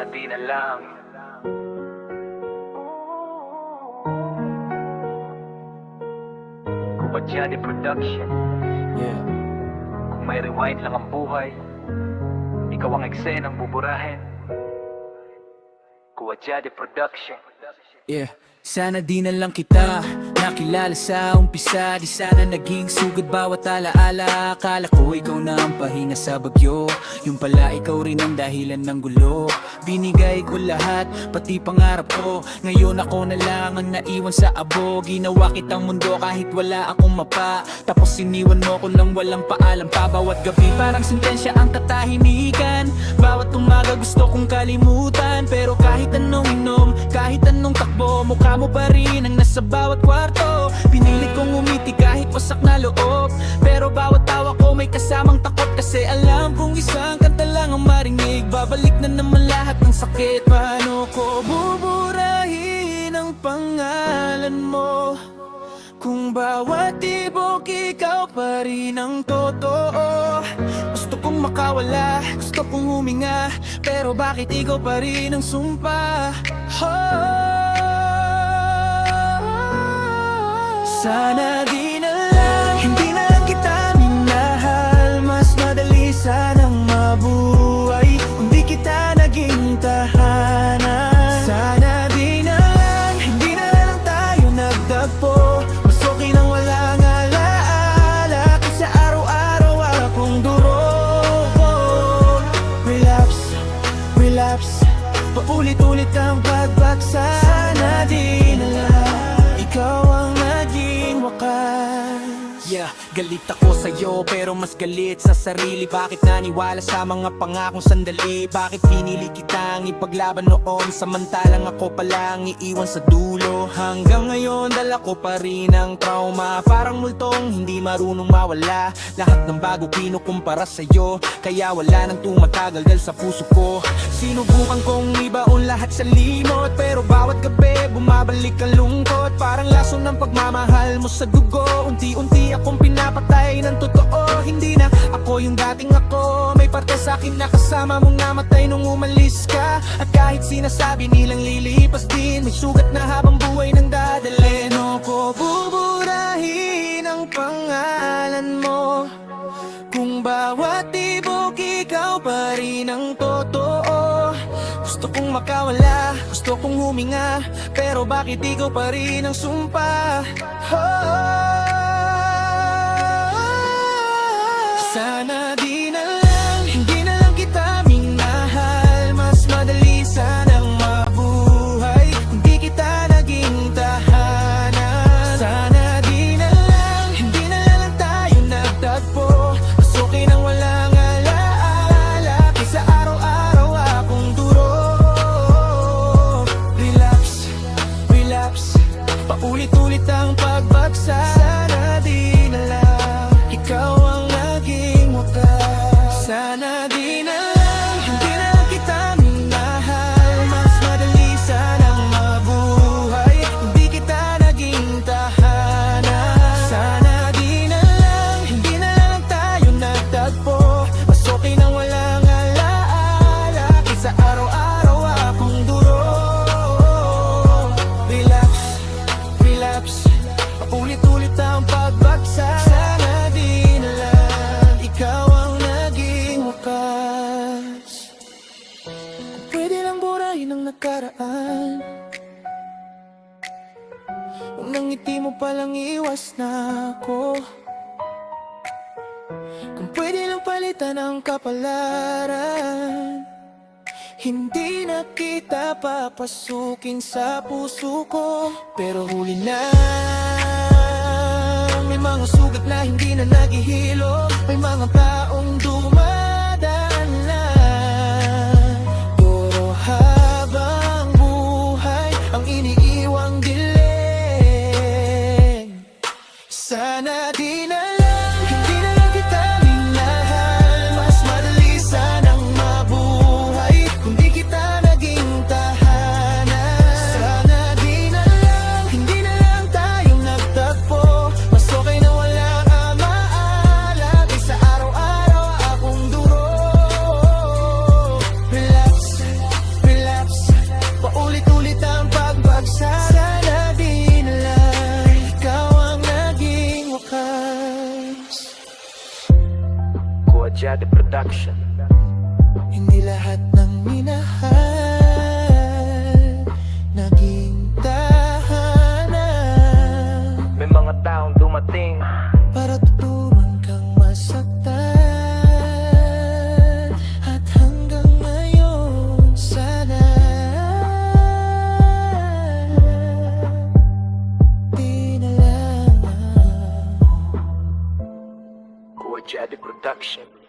Sana di na lang. Kumadyani Production. Yeah. Kung may rewind lang ang buhay, ikaw ang eksenang buburahin. Kumadyani Production. Yeah. Sana di na lang kita nakilala sa umpisa. Di sana naging sugod bawat alaala. Akala ko ikaw na ang pahinga sa bagyo, yung pala ikaw rin ang dahilan ng gulo. Binigay ko lahat, pati pangarap ko. Ngayon ako na lang ang naiwan sa abo. Ginawa kitang mundo kahit wala akong mapa. Tapos iniwan mo ko nang walang paalam pa. Bawat gabi parang sentensya ang katahimikan. Bawat umaga gusto kong kalimutan. Pero kahit anong inom, kahit anong takbo, mukha mo pa rin ang nasa bawat kwarto. Pinilit kong umiti kahit wasak na loob. Pero bawat tawa ko may kasamang takot. Kasi alam kong isang kanta lang ang marinig. Babalik na naman lahat ng sakit. Paano ko buburahin ang pangalan mo kung bawat tibok ikaw pa rin ang totoo? Gusto kong makawala, gusto kong huminga, pero bakit ikaw pa rin ang sumpa? Sana di na lang, hindi na lang kita minahal. Mas madali sanang mabuhay kung di kita naging tahanan. Sana di na lang, hindi na lang tayo nagtagpo. Mas okay nang walang alaala kaysa araw-araw akong durog. Relapse, relapse, paulit-ulit ang pagbagsak. Sana di na lang, ikaw ang naging wakas. Yeah, galit ako sa'yo pero mas galit sa sarili. Bakit naniwala sa mga pangakong sandali? Bakit pinili kitang ipaglaban noon samantalang ako palang iiwan sa dulo? Hanggang ngayon dala ko pa rin ang trauma, parang multong hindi marunong mawala. Lahat ng bago kinukumpara sa'yo, kaya wala nang tumatagal dahil sa puso ko. Sinubukan kong ibaon lahat sa limot, pero bawat gabi bumabalik ang lungkot. Parang lason ng pagmamahal mo sa dugo. Unti-unti akong pinapatay ng totoo. Hindi na ako yung dating ako. May parte sa'kin na kasama mong namatay nung umalis ka. At kahit sinasabi nilang lilipas din, may sugat na habang buhay nang dadalhin. Ano ko buburahin ang pangalan mo kung bawat tibok ikaw pa rin ang totoo? Gusto kong makawala, gusto kong huminga, pero bakit ikaw pa rin ang sumpa? Sana di na lang, hindi na lang kita minahal. Mas madali sanang mabuhay kung di kita naging tahanan. Sana di na lang, hindi na lang tayo nagtagpo. Mas okay nang walang alaala kaysa araw-araw akong durog. Relapse, relapse, paulit-ulit ang pagbagsak. Sana di na lang, ikaw ang naging wakas. Sana di na lang, hindi na lang kita minahal. Mas madali sanang mabuhay kung di kita naging tahanan. Sana di na lang, hindi na lang tayo nagtagpo. Mas okay nang walang alaala kaysa araw-araw akong durog. Relapse, relapse, paulit-ulit ang pagbagsak. Sana di na lang, ikaw ang naging wakas. Kung pwede lang burahin ang nakaraan, unang ngiti mo palang iwas na ako. Kung pwede lang palitan ang kapalaran, hindi na kita papasukin sa puso ko. Pero huli na, may mga sugat na hindi na naghihilo. May mga taong dumadaan lang, puro habang buhay ang iniiwang dilim. Sana di na lang, hindi na lang kita minahal. Mas madali sanang mabuhay kung di kita naging tahanan. Sana di na lang, hindi na lang tayong nagtagpo. Mas okay na walang alaala kaysa araw-araw Kuwadyade Production. Hindi lahat ng minahal naging tahanan. May mga taong dumating Para tuturuan kang masaktan. At hanggang ngayon sana di na lang. Kuwadyade Production.